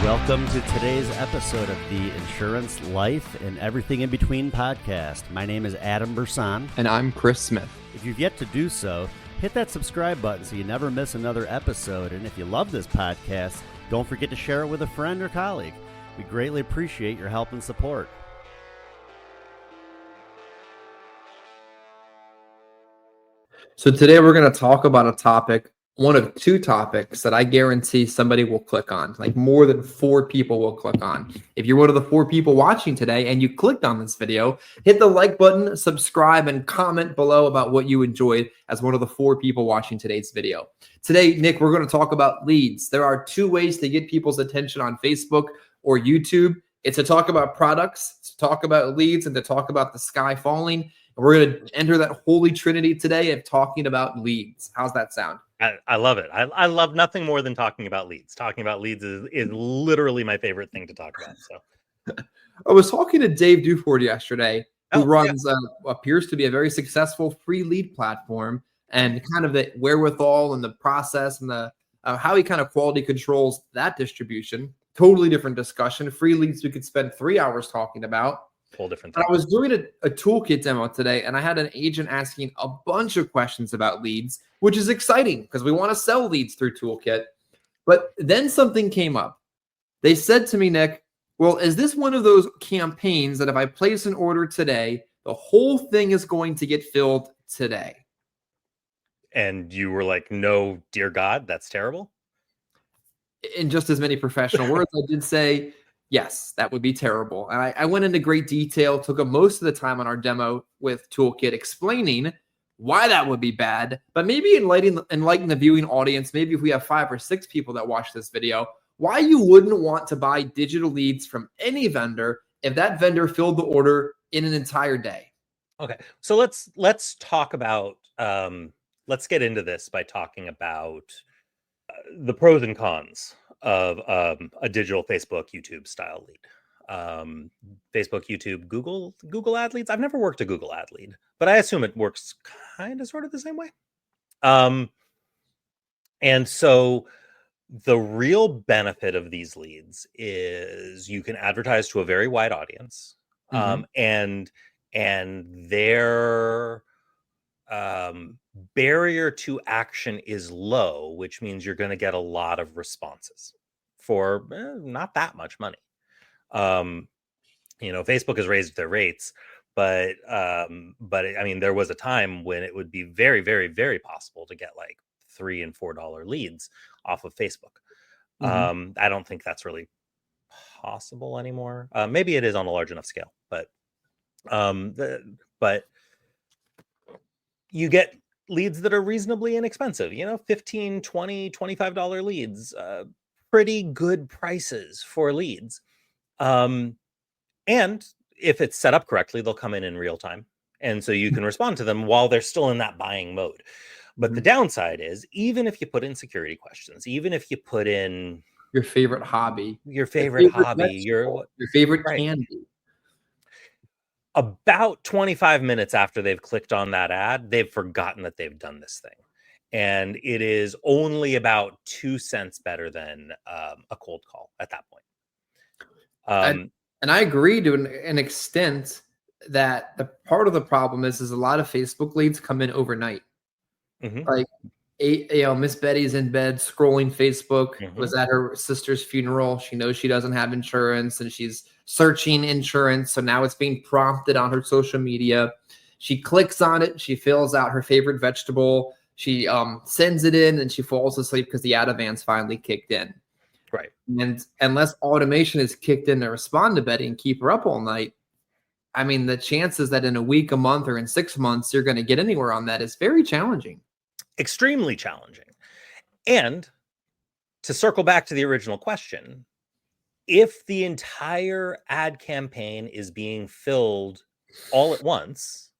Welcome to today's episode of the Insurance, Life, and Everything in Between podcast. My name is Adam Brsan. And I'm Chris Smith. If you've yet to do so, hit that subscribe button so you never miss another episode. And if you love this podcast, don't forget to share it with a friend or colleague. We greatly appreciate your help and support. So today we're going to talk about a topic, one of two topics that I guarantee somebody will click on, like more than 4 people will click on. If you're one of the 4 people watching today and you clicked on this video, hit the like button, subscribe, and comment below about what you enjoyed as one of the 4 people watching today's video. Today, Nick, we're going to talk about leads. There are 2 ways to get people's attention on Facebook or YouTube. It's to talk about products, to talk about leads, and to talk about the sky falling. And we're going to enter that holy trinity today of talking about leads. How's that sound? I love it. I love nothing more than talking about leads. Talking about leads is literally my favorite thing to talk about. So I was talking to Dave Duford yesterday, who runs appears to be a very successful free lead platform, and kind of the wherewithal and the process and the how he kind of quality controls that distribution. Totally different discussion. Free leads we could spend 3 hours talking about. Whole different thing. I was doing a toolkit demo today, and I had an agent asking a bunch of questions about leads, which is exciting because we want to sell leads through Toolkit. But then something came up. They said to me, Nick, well, is this one of those campaigns that if I place an order today, the whole thing is going to get filled today? And you were like, no, dear God, that's terrible. In just as many professional words, I did say, yes, that would be terrible. And I went into great detail, took up most of the time on our demo with Toolkit explaining why that would be bad, but maybe enlighten the viewing audience, maybe if we have 5 or 6 people that watch this video, why you wouldn't want to buy digital leads from any vendor if that vendor filled the order in an entire day. Okay, so let's talk about, let's get into this by talking about the pros and cons of a digital Facebook, YouTube style lead. Facebook, YouTube, Google ad leads. I've never worked a Google ad lead, but I assume it works kind of sort of the same way. And so the real benefit of these leads is you can advertise to a very wide audience, and their barrier to action is low, which means you're going to get a lot of responses for not that much money. Facebook has raised their rates, but I mean, there was a time when it would be very, very, very possible to get like $3 and $4 leads off of Facebook. I don't think that's really possible anymore. Maybe it is on a large enough scale, but you get leads that are reasonably inexpensive, $15, $20, $25 leads, pretty good prices for leads. And if it's set up correctly, they'll come in real time. And so you can respond to them while they're still in that buying mode. But the downside is, even if you put in security questions, even if you put in your favorite hobby, your favorite candy, about 25 minutes after they've clicked on that ad, they've forgotten that they've done this thing. And it is only about 2 cents better than a cold call at that point. And I agree to an extent that the part of the problem is a lot of Facebook leads come in overnight. Like, Miss Betty's in bed scrolling Facebook, was at her sister's funeral. She knows she doesn't have insurance and she's searching insurance. So now it's being prompted on her social media. She clicks on it. She fills out her favorite vegetable. She sends it in and she falls asleep because the ad event's finally kicked in. Right. And unless automation is kicked in to respond to Betty and keep her up all night, I mean, the chances that in a week, a month, or in 6 months, you're going to get anywhere on that is very challenging. Extremely challenging. And to circle back to the original question, if the entire ad campaign is being filled all at once,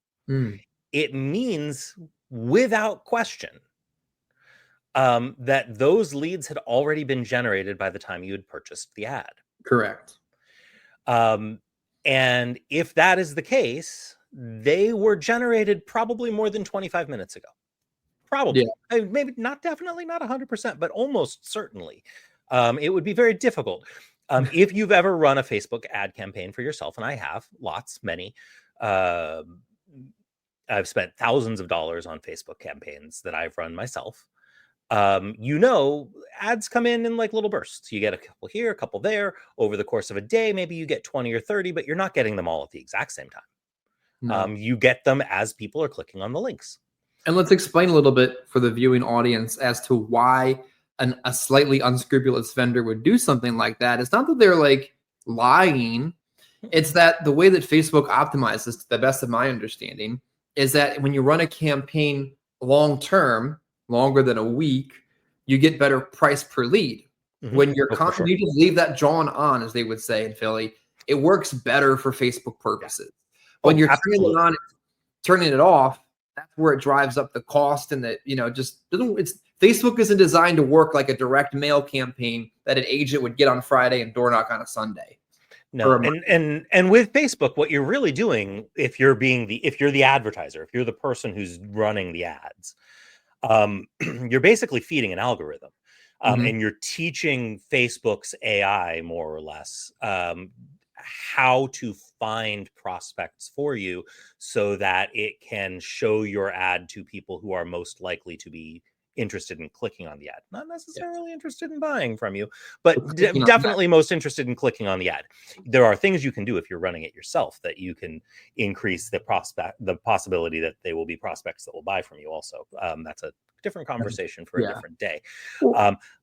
it means without question that those leads had already been generated by the time you had purchased the ad. Correct. And if that is the case, they were generated probably more than 25 minutes ago. Probably. Yeah. I mean, maybe not, definitely not 100%, but almost certainly. It would be very difficult. If you've ever run a Facebook ad campaign for yourself, and I have many, I've spent thousands of dollars on Facebook campaigns that I've run myself. Ads come in like little bursts. You get a couple here, a couple there. Over the course of a day, maybe you get 20 or 30, but you're not getting them all at the exact same time. No. You get them as people are clicking on the links. And let's explain a little bit for the viewing audience as to why a slightly unscrupulous vendor would do something like that. It's not that they're like lying. It's that the way that Facebook optimizes, to the best of my understanding, is that when you run a campaign long-term, longer than a week, you get better price per lead. Mm-hmm. When you're sure. you just leave that drawn on, as they would say in Philly, it works better for Facebook purposes. When you're turning it on, turning it off, that's where it drives up the cost, and that just doesn't. Facebook isn't designed to work like a direct mail campaign that an agent would get on Friday and door knock on a Sunday. No, and with Facebook, what you're really doing, if you're the advertiser, if you're the person who's running the ads, you're basically feeding an algorithm, and you're teaching Facebook's AI more or less how to find prospects for you so that it can show your ad to people who are most likely to be interested in clicking on the ad, not necessarily interested in buying from you, but definitely most interested in clicking on the ad. There are things you can do if you're running it yourself that you can increase the possibility that they will be prospects that will buy from you also. That's a different conversation for a different day.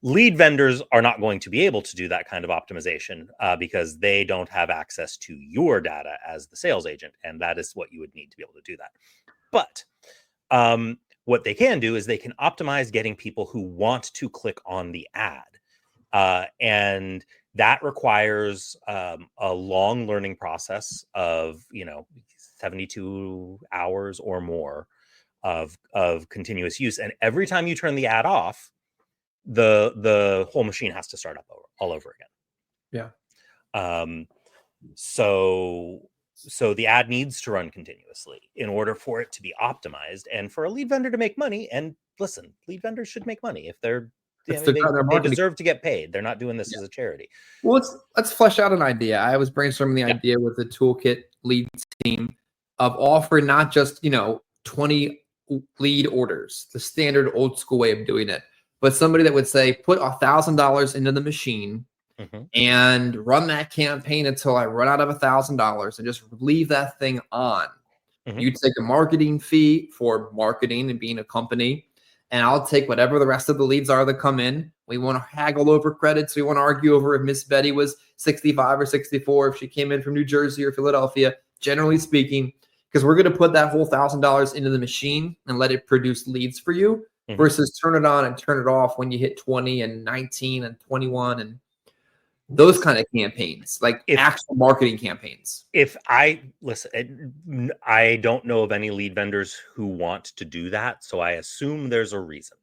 Lead vendors are not going to be able to do that kind of optimization because they don't have access to your data as the sales agent, and that is what you would need to be able to do that. But what they can do is they can optimize getting people who want to click on the ad. And that requires a long learning process of, 72 hours or more of continuous use. And every time you turn the ad off, the whole machine has to start up all over again. Yeah. So the ad needs to run continuously in order for it to be optimized and for a lead vendor to make money. And listen, lead vendors should make money if they deserve to get paid. They're not doing this as a charity. Well, let's flesh out an idea. I was brainstorming the idea with the Toolkit lead team of offering not just 20 lead orders, the standard old school way of doing it, but somebody that would say put $1,000 into the machine and run that campaign until I run out of $1,000 and just leave that thing on. You take a marketing fee for marketing and being a company, and I'll take whatever the rest of the leads are that come in. We want to haggle over credits. We want to argue over if Miss Betty was 65 or 64, if she came in from New Jersey or Philadelphia, generally speaking, because we're going to put that whole $1,000 into the machine and let it produce leads for you versus turn it on and turn it off when you hit 20 and 19 and 21 and those kind of campaigns, like actual marketing campaigns. I don't know of any lead vendors who want to do that, so I assume there's a reason.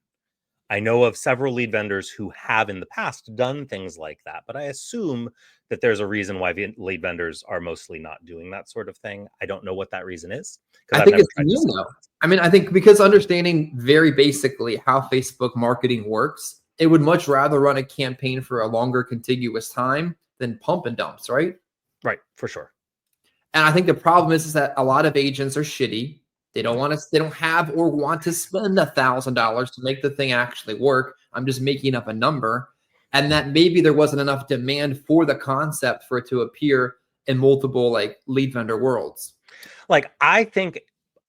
I know of several lead vendors who have in the past done things like that, but I assume that there's a reason why lead vendors are mostly not doing that sort of thing. I don't know what that reason is. I think it's new though. I think because understanding very basically how Facebook marketing works, it would much rather run a campaign for a longer contiguous time than pump and dumps, right? Right, for sure. And I think the problem is that a lot of agents are shitty. They don't have or want to spend $1,000 to make the thing actually work. I'm just making up a number. And that maybe there wasn't enough demand for the concept for it to appear in multiple lead vendor worlds. I think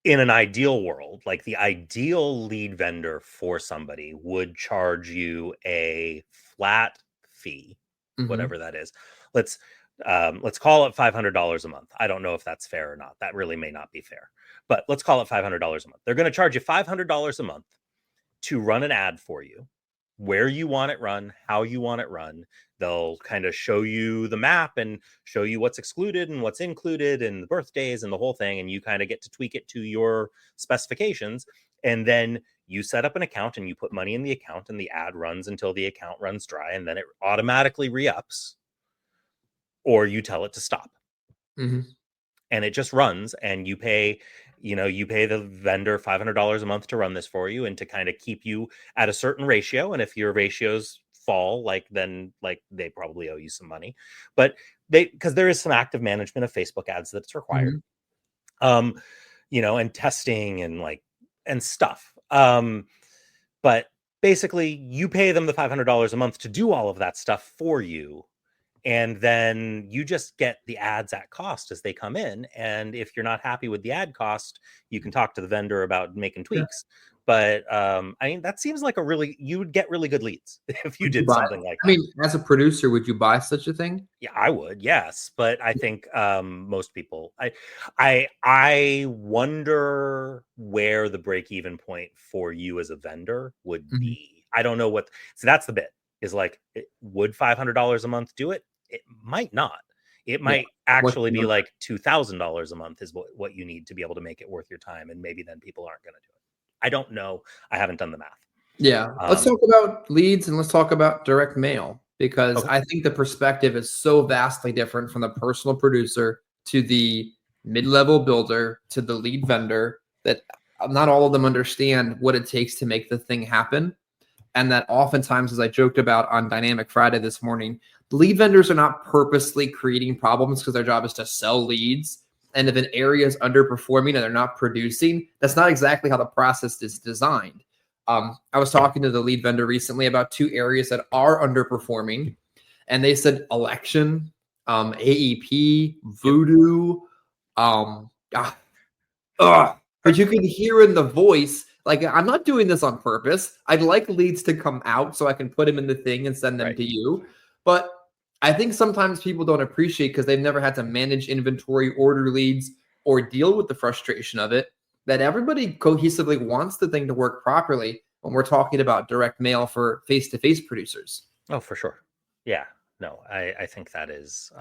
in an ideal world, the ideal lead vendor for somebody would charge you a flat fee, whatever that is. Let's call it $500 a month. I don't know if that's fair or not. That really may not be fair, but let's call it $500 a month. They're going to charge you $500 a month to run an ad for you, where you want it run, how you want it run. They'll kind of show you the map and show you what's excluded and what's included and the birthdays and the whole thing. And you kind of get to tweak it to your specifications. And then you set up an account and you put money in the account and the ad runs until the account runs dry. And then it automatically re-ups, or you tell it to stop. And it just runs, and you pay the vendor $500 a month to run this for you and to kind of keep you at a certain ratio. And if your ratios fall, then they probably owe you some money. But because there is some active management of Facebook ads that's required, and testing and stuff. But basically, you pay them the $500 a month to do all of that stuff for you. And then you just get the ads at cost as they come in. And if you're not happy with the ad cost, you can talk to the vendor about making tweaks. Yeah. But that seems like you would get really good leads if you did something like that. I mean, as a producer, would you buy such a thing? Yeah, I would. Yes. But I think most people, I wonder where the break-even point for you as a vendor would be. I don't know so that's the bit. Is would $500 a month do it? It might not. It might actually be like $2,000 a month is what you need to be able to make it worth your time. And maybe then people aren't going to do it. I don't know. I haven't done the math. Yeah. Let's talk about leads and let's talk about direct mail, because I think the perspective is so vastly different from the personal producer to the mid-level builder to the lead vendor that not all of them understand what it takes to make the thing happen. And that oftentimes, as I joked about on Dynamic Friday this morning, the lead vendors are not purposely creating problems because their job is to sell leads. And if an area is underperforming and they're not producing, that's not exactly how the process is designed. I was talking to the lead vendor recently about 2 areas that are underperforming. And they said election, AEP, voodoo. But you can hear in the voice, I'm not doing this on purpose. I'd like leads to come out so I can put them in the thing and send them to you. But I think sometimes people don't appreciate, because they've never had to manage inventory, order leads, or deal with the frustration of it, that everybody cohesively wants the thing to work properly when we're talking about direct mail for face-to-face producers. Oh, for sure. Yeah. No, I think that is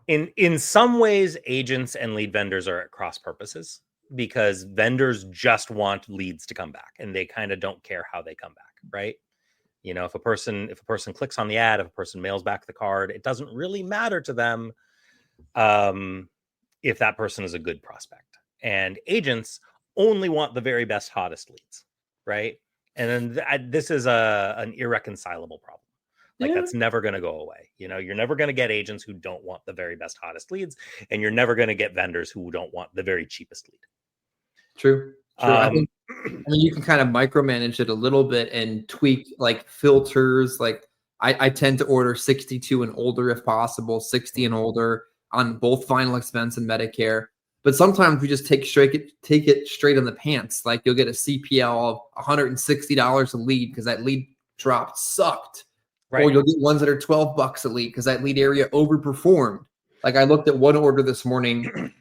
in some ways, agents and lead vendors are at cross purposes, because vendors just want leads to come back and they kind of don't care how they come back. Right. If a person clicks on the ad, if a person mails back the card, it doesn't really matter to them if that person is a good prospect. And agents only want the very best, hottest leads. Right. And then this is an irreconcilable problem. That's never going to go away. You're never going to get agents who don't want the very best, hottest leads, and you're never going to get vendors who don't want the very cheapest lead. True. I mean, you can kind of micromanage it a little bit and tweak filters. I tend to order 62 and older if possible, 60 and older on both final expense and Medicare. But sometimes we just take it straight in the pants. You'll get a CPL of $160 a lead because that lead drop sucked. Right. Or you'll get ones that are $12 a lead because that lead area overperformed. I looked at one order this morning.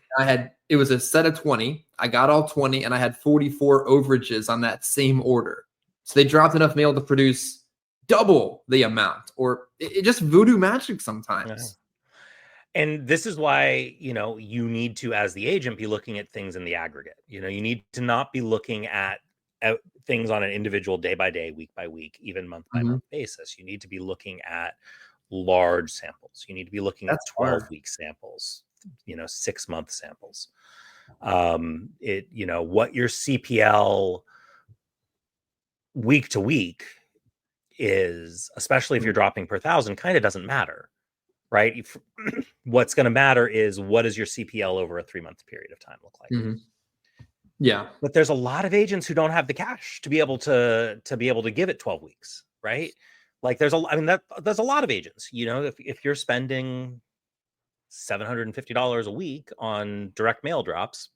It was a set of 20. I got all 20 and I had 44 overages on that same order. So they dropped enough mail to produce double the amount, or it just voodoo magic sometimes. Yeah. And this is why, you need to, as the agent, be looking at things in the aggregate. You need to not be looking at things on an individual day by day, week by week, even month by month basis. You need to be looking at large samples. You need to be looking at 12-week samples, 6-month samples. What your CPL week to week is, especially if you're dropping per thousand, kind of doesn't matter, right? What's going to matter is, what does your CPL over a 3-month period of time look like? Yeah. But there's a lot of agents who don't have the cash to be able to give it 12 weeks, right? There's a lot of agents, if you're spending $750 a week on direct mail drops,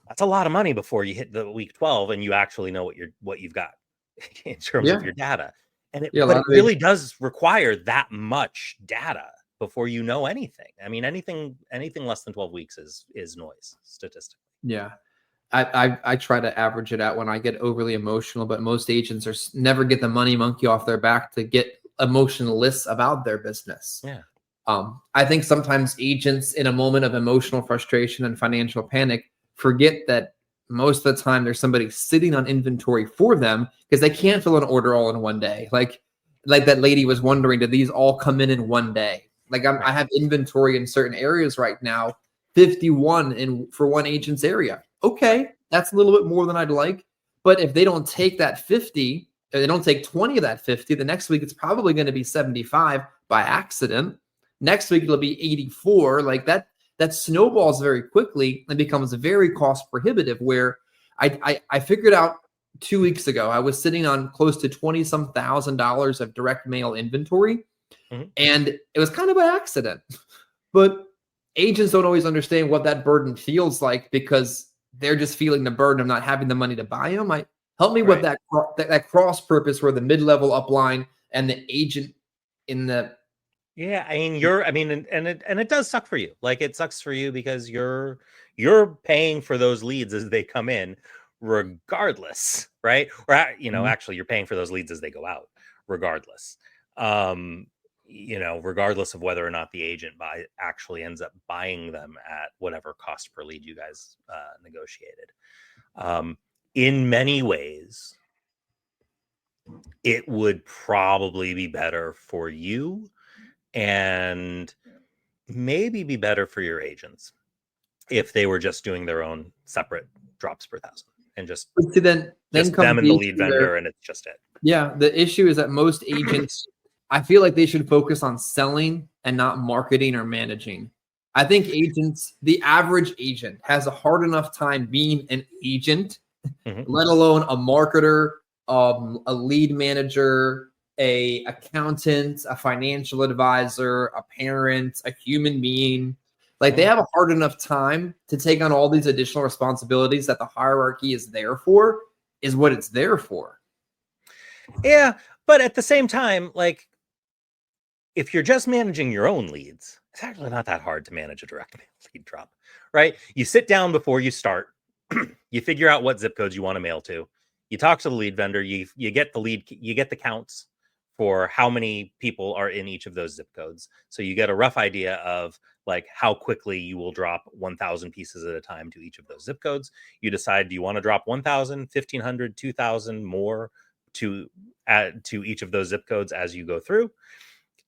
that's a lot of money before you hit the week 12 and you actually know what you've got in terms of your data. And it really does require that much data before you know anything. I mean, anything less than 12 weeks is noise statistically. Yeah. I try to average it out when I get overly emotional, but most agents never get the money monkey off their back to get emotionless about their business. Yeah. I think sometimes agents in a moment of emotional frustration and financial panic forget that most of the time there's somebody sitting on inventory for them because they can't fill an order all in one day. Like that lady was wondering, did these all come in one day? I have inventory in certain areas right now, 51 for one agent's area. Okay, that's a little bit more than I'd like. But if they don't take that 50 they don't take 20 of that 50, the next week it's probably going to be 75 by accident. Next week it'll be 84. Like that snowballs very quickly and becomes very cost prohibitive, where I figured out 2 weeks ago, I was sitting on close to $20-some thousand of direct mail inventory. And it was kind of by accident. But agents don't always understand what that burden feels like, because they're just feeling the burden of not having the money to buy them. Help me with that cross purpose where the mid-level upline and the agent in the. Yeah, I mean, and it does suck for you. Like, it sucks for you because you're paying for those leads as they come in, regardless, right? Or actually, you're paying for those leads as they go out, regardless. Regardless of whether or not the agent actually ends up buying them at whatever cost per lead you guys negotiated. In many ways, it would probably be better for you, and maybe be better for your agents if they were just doing their own separate drops per thousand and just then them and the lead vendor, and it's just it. Yeah, the issue is that most agents, I feel like they should focus on selling and not marketing or managing. I think the average agent has a hard enough time being an agent, let alone a marketer, a lead manager, a accountant, a financial advisor, a parent, a human being. Like, they have a hard enough time to take on all these additional responsibilities that the hierarchy is what it's there for. Yeah, but at the same time, like, if you're just managing your own leads, it's actually not that hard to manage a direct mail lead drop, right? You sit down before you start, you figure out what zip codes you want to mail to, you talk to the lead vendor, you get the counts for how many people are in each of those zip codes. So you get a rough idea of like how quickly you will drop 1,000 pieces at a time to each of those zip codes. You decide, do you want to drop 1,000, 1,500, 2,000 more to each of those zip codes as you go through.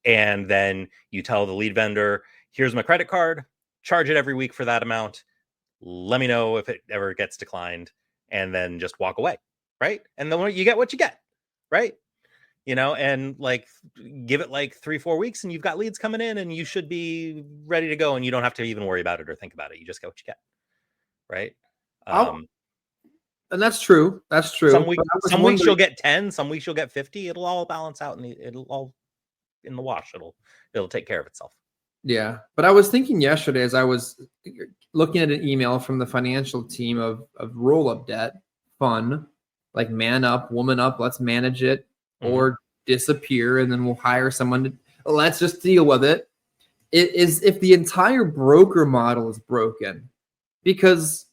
And then you tell the lead vendor, here's my credit card, charge it every week for that amount. Let me know if it ever gets declined, and then just walk away. Right. And then you get what you get. Right. And like, give it like 3-4 weeks and you've got leads coming in and you should be ready to go, and you don't have to even worry about it or think about it. You just get what you get. Right. And that's true. That's true. Some weeks you'll get 10, some weeks you'll get 50. It'll all balance out, and it'll all in the wash. It'll take care of itself. Yeah. But I was thinking yesterday, as I was looking at an email from the financial team of roll-up debt, fun, like man up, woman up, let's manage it, or disappear, and then we'll hire someone to, let's just deal with it. It is if the entire broker model is broken, because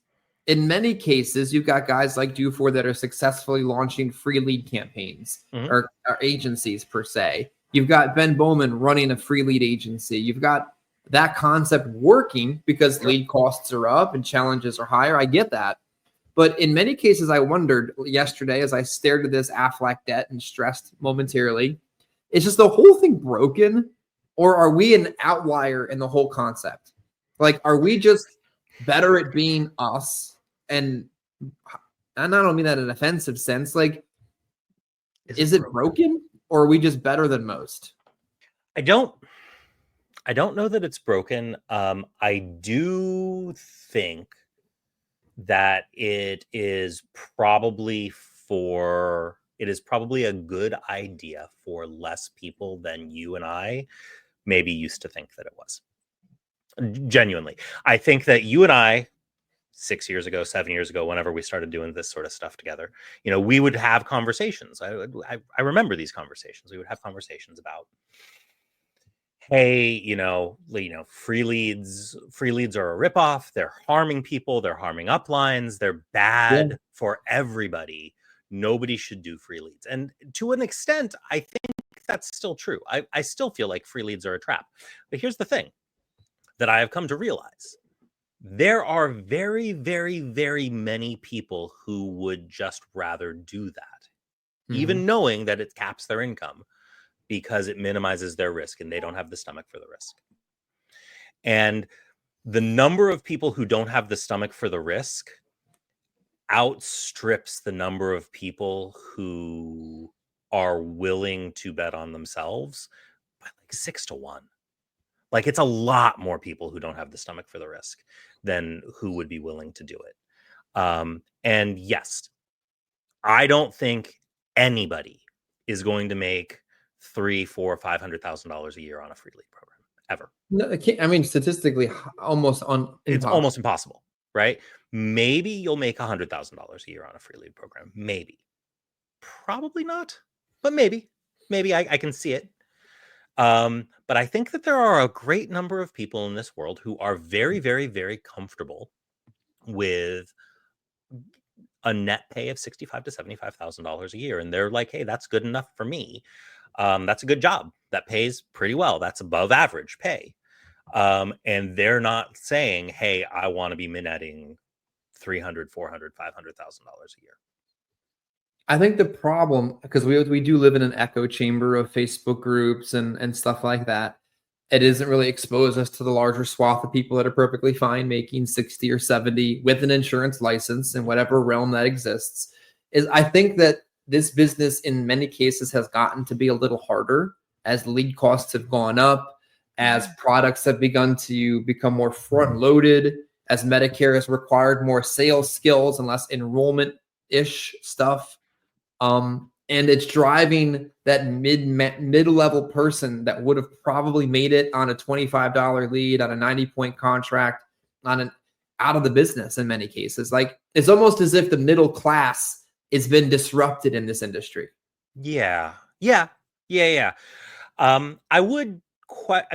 in many cases, you've got guys like Dufour that are successfully launching free lead campaigns or agencies per se. You've got Ben Bowman running a free lead agency. You've got that concept working because lead costs are up and challenges are higher. I get that. But in many cases, I wondered yesterday as I stared at this Aflac debt and stressed momentarily, is just the whole thing broken, or are we an outlier in the whole concept? Like, are we just better at being us? And I don't mean that in an offensive sense. Like, is it broken, or are we just better than most? I don't know that it's broken. I do think that it is probably a good idea for less people than you and I maybe used to think that it was. Genuinely. I think that you and I, 6 years ago, 7 years ago, whenever we started doing this sort of stuff together, we would have conversations. I remember these conversations. We would have conversations about, hey, free leads are a ripoff. They're harming people. They're harming uplines. They're bad for everybody. Nobody should do free leads. And to an extent, I think that's still true. I still feel like free leads are a trap. But here's the thing that I have come to realize. There are very, very, very many people who would just rather do that, even knowing that it caps their income, because it minimizes their risk and they don't have the stomach for the risk. And the number of people who don't have the stomach for the risk outstrips the number of people who are willing to bet on themselves by like 6-1. Like, it's a lot more people who don't have the stomach for the risk than who would be willing to do it. And yes, I don't think anybody is going to make $300,000, $400,000, $500,000 a year on a free lead program ever. No, it can't, I mean, statistically, It's almost impossible, right? Maybe you'll make $100,000 a year on a free lead program. Maybe, probably not, but maybe I can see it. But I think that there are a great number of people in this world who are very, very, very comfortable with a net pay of $65,000 to $75,000 a year. And they're like, hey, that's good enough for me. That's a good job. That pays pretty well. That's above average pay. And they're not saying, hey, I want to be netting $300,000, $400,000, $500,000 a year. I think the problem, because we do live in an echo chamber of Facebook groups and stuff like that, it doesn't really expose us to the larger swath of people that are perfectly fine making 60 or 70 with an insurance license in whatever realm that exists. Is I think that this business in many cases has gotten to be a little harder as lead costs have gone up, as products have begun to become more front loaded, as Medicare has required more sales skills and less enrollment-ish stuff. And it's driving that mid-level person that would have probably made it on a $25 lead, on a 90-point contract, out of the business in many cases. Like, it's almost as if the middle class has been disrupted in this industry. Yeah. I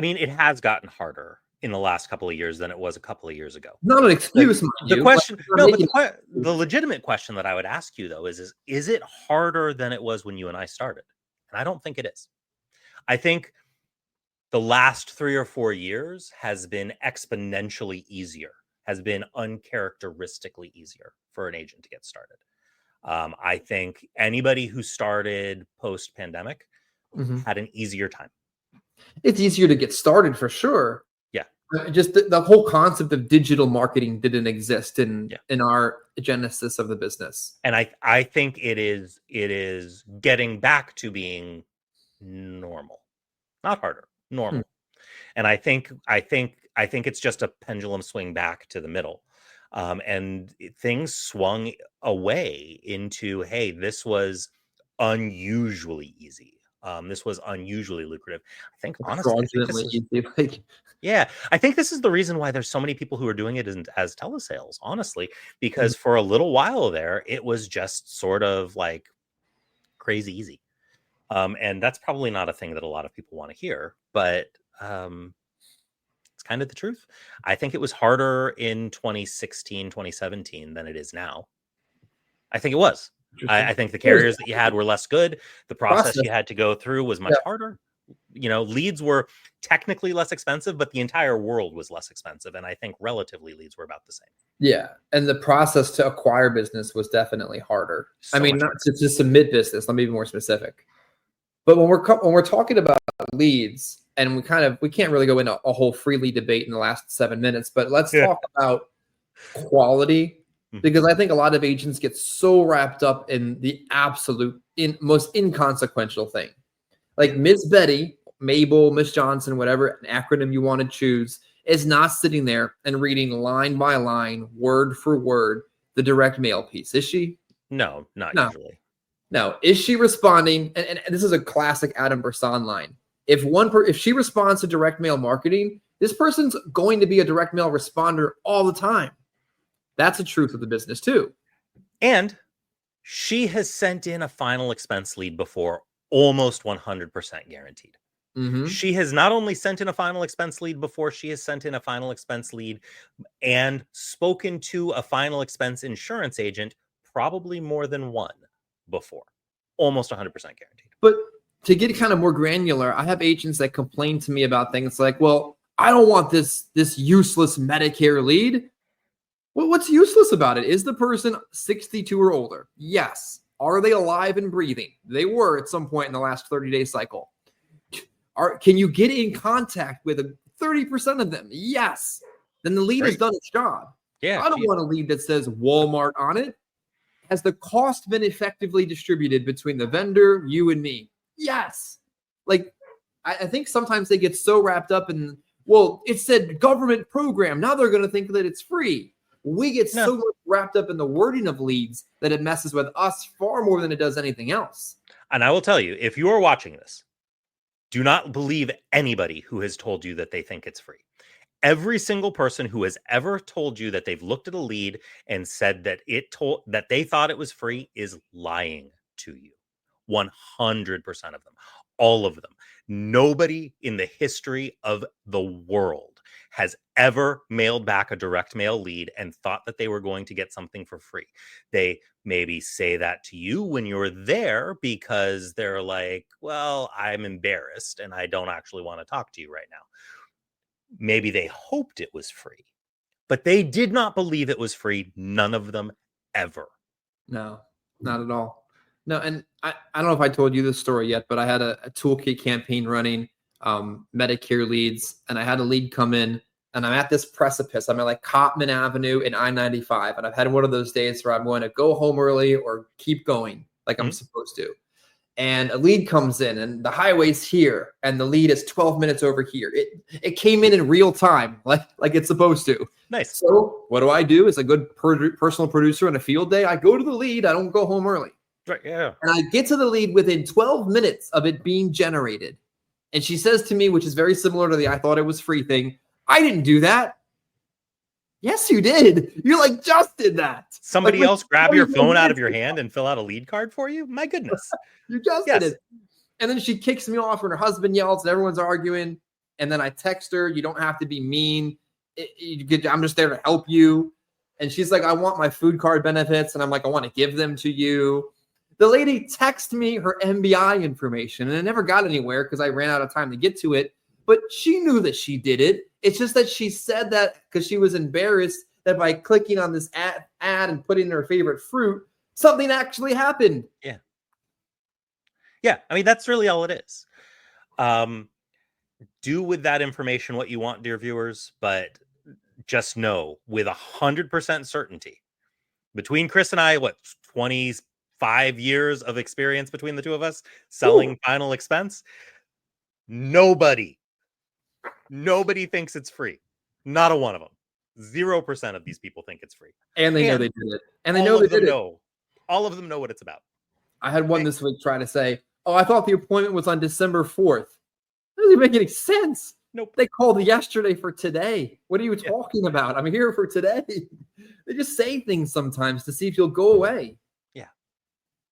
mean, it has gotten harder in the last couple of years than it was a couple of years ago. Not an excuse, the legitimate question that I would ask you, though, is it harder than it was when you and I started? And I don't think it is. I think the last 3 or 4 years has been exponentially easier, has been uncharacteristically easier for an agent to get started. I think anybody who started post-pandemic had an easier time. It's easier to get started for sure. Yeah. Just the whole concept of digital marketing didn't exist in our genesis of the business. And I think it is getting back to being normal, not harder, normal. And I think it's just a pendulum swing back to the middle. And things swung away into, hey, this was unusually easy. This was unusually lucrative. I think, honestly, I think this is the reason why there's so many people who are doing it as telesales, honestly, because for a little while there, it was just sort of like crazy easy. And that's probably not a thing that a lot of people want to hear, but it's kind of the truth. I think it was harder in 2016, 2017 than it is now. I think it was. I think the carriers that you had were less good. The process you had to go through was much harder. You know, leads were technically less expensive, but the entire world was less expensive. And I think relatively leads were about the same. Yeah. And the process to acquire business was definitely harder. I mean, not to submit business. Let me be more specific. But when we're talking about leads, and we can't really go into a whole free lead debate in the last 7 minutes, but let's talk about quality. Because I think a lot of agents get so wrapped up in the most inconsequential thing. Like Ms. Betty, Mabel, Miss Johnson, whatever an acronym you want to choose, is not sitting there and reading line by line, word for word, the direct mail piece. Is she? No, not usually. No. Is she responding? And this is a classic Adam Brsan line. If she responds to direct mail marketing, this person's going to be a direct mail responder all the time. That's the truth of the business too. And she has sent in a final expense lead before, almost 100% guaranteed. She has not only sent in a final expense lead before, she has sent in a final expense lead and spoken to a final expense insurance agent, probably more than one before, almost 100% guaranteed. But to get kind of more granular, I have agents that complain to me about things like, well, I don't want this useless Medicare lead. Well, what's useless about it? Is the person 62 or older? Yes. Are they alive and breathing? They were at some point in the last 30-day cycle. Can you get in contact with 30% of them? Yes. Then the lead has done its job. Yeah. I don't want a lead that says Walmart on it. has the cost been effectively distributed between the vendor, you, and me? Yes. Like, I think sometimes they get so wrapped up in, well, it said government program. Now they're going to think that it's free. We get so much wrapped up in the wording of leads that it messes with us far more than it does anything else. And I will tell you, if you are watching this, do not believe anybody who has told you that they think it's free. Every single person who has ever told you that they've looked at a lead and said that they thought it was free is lying to you. 100% of them. All of them. Nobody in the history of the world has ever mailed back a direct mail lead and thought that they were going to get something for free. They maybe say that to you when you're there because they're like, well, I'm embarrassed and I don't actually want to talk to you right now. Maybe they hoped it was free, but they did not believe it was free. None of them ever. No, not at all. No, and I don't know if I told you this story yet, but I had a toolkit campaign running, Medicare leads, and I had a lead come in, and I'm at this precipice. I'm at like Cottman Avenue and I-95, and I've had one of those days where I'm going to go home early or keep going like I'm supposed to. And a lead comes in, and the highway's here, and the lead is 12 minutes over here. It came in real time, like it's supposed to. Nice. So what do? As a good personal producer on a field day, I go to the lead. I don't go home early. Right, yeah. And I get to the lead within 12 minutes of it being generated. And she says to me, which is very similar to the I thought it was free thing, I didn't do that. Yes, you did. You just did that. Somebody else grab your phone out of your hand and fill out a lead card for you? My goodness. You just did it. And then she kicks me off and her husband yells and everyone's arguing. And then I text her, you don't have to be mean. I'm just there to help you. And she's like, I want my food card benefits. And I'm like, I want to give them to you. The lady texted me her MBI information and it never got anywhere because I ran out of time to get to it. But she knew that she did it. It's just that she said that because she was embarrassed that by clicking on this ad and putting in her favorite fruit, something actually happened. Yeah. Yeah. I mean, that's really all it is. Do with that information what you want, dear viewers, but just know with 100% certainty between Chris and I, 25 years of experience between the two of us selling final expense, nobody thinks it's free. Not a one of them. 0% of these people think it's free. And they know they did it. And they know they did it. All of them know what it's about. I had one this week try to say, oh, I thought the appointment was on December 4th. That doesn't make any sense. Nope. They called yesterday for today. What are you talking about? I'm here for today. They just say things sometimes to see if you'll go away. Yeah.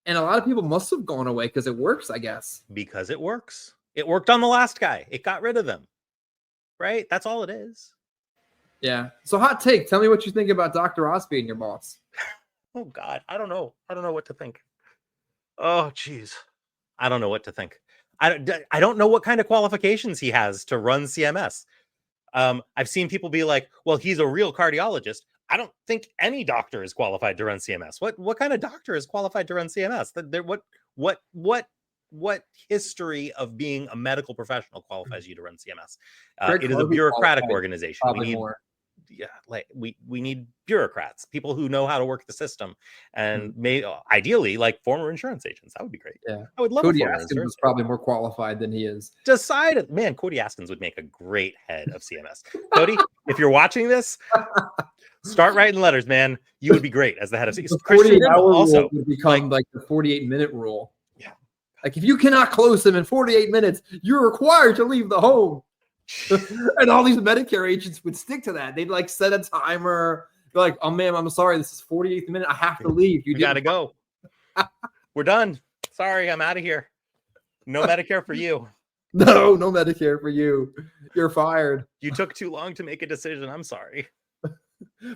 And a lot of people must have gone away because it works, I guess. Because it works. It worked on the last guy. It got rid of them. Right? That's all it is. Yeah. So hot take. Tell me what you think about Dr. Oz being your boss. Oh, God. I don't know. I don't know what to think. Oh, geez. I don't know what to think. I don't know what kind of qualifications he has to run CMS. I've seen people be like, well, he's a real cardiologist. I don't think any doctor is qualified to run CMS. What kind of doctor is qualified to run CMS? What history of being a medical professional qualifies you to run CMS? It is a bureaucratic organization. We need bureaucrats, people who know how to work the system, and ideally former insurance agents. That would be great. Yeah, I would love. Cody Askins was probably more qualified than he is. Decided, man. Cody Askins would make a great head of CMS. Cody, if you're watching this, start writing letters, man. You would be great as the head of CMS. Christian also would become like the 48-minute rule. Yeah, like if you cannot close them in 48 minutes, you're required to leave the home. And all these Medicare agents would stick to that. They'd set a timer. They're like, oh, ma'am, I'm sorry. This is 48th minute. I have to leave. You got to go. We're done. Sorry, I'm out of here. No Medicare for you. No Medicare for you. You're fired. You took too long to make a decision. I'm sorry.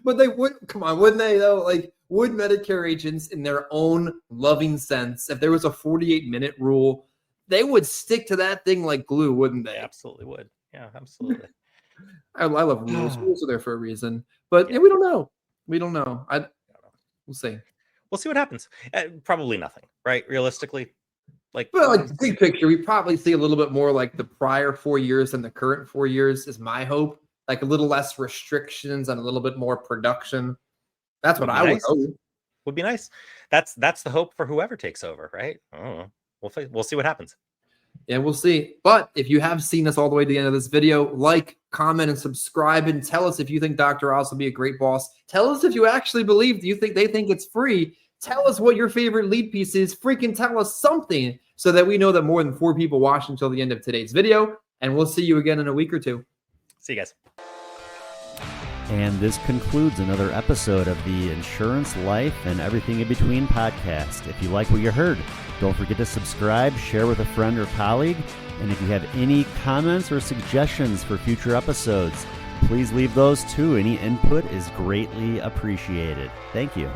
But they would, come on, wouldn't they though? Would Medicare agents in their own loving sense, if there was a 48-minute rule, they would stick to that thing like glue, wouldn't they? They absolutely would. Yeah, absolutely. I love rules. Rules are there for a reason. But we don't know. We don't know. We'll see. We'll see what happens. Probably nothing, right? Realistically. Big picture, we probably see a little bit more like the prior 4 years than the current 4 years is my hope. A little less restrictions and a little bit more production. That's what I would hope. would be nice. That's the hope for whoever takes over, right? I don't know. We'll see what happens. Yeah, we'll see. But if you have seen us all the way to the end of this video, like, comment, and subscribe, and tell us if you think Dr. Oz will be a great boss. Tell us if you actually believe, they think it's free. Tell us what your favorite lead piece is. Freaking tell us something so that we know that more than 4 people watched until the end of today's video. And we'll see you again in a week or 2. See you guys. And this concludes another episode of the Insurance, Life, and Everything in Between podcast. If you like what you heard, don't forget to subscribe, share with a friend or colleague. And if you have any comments or suggestions for future episodes, please leave those too. Any input is greatly appreciated. Thank you.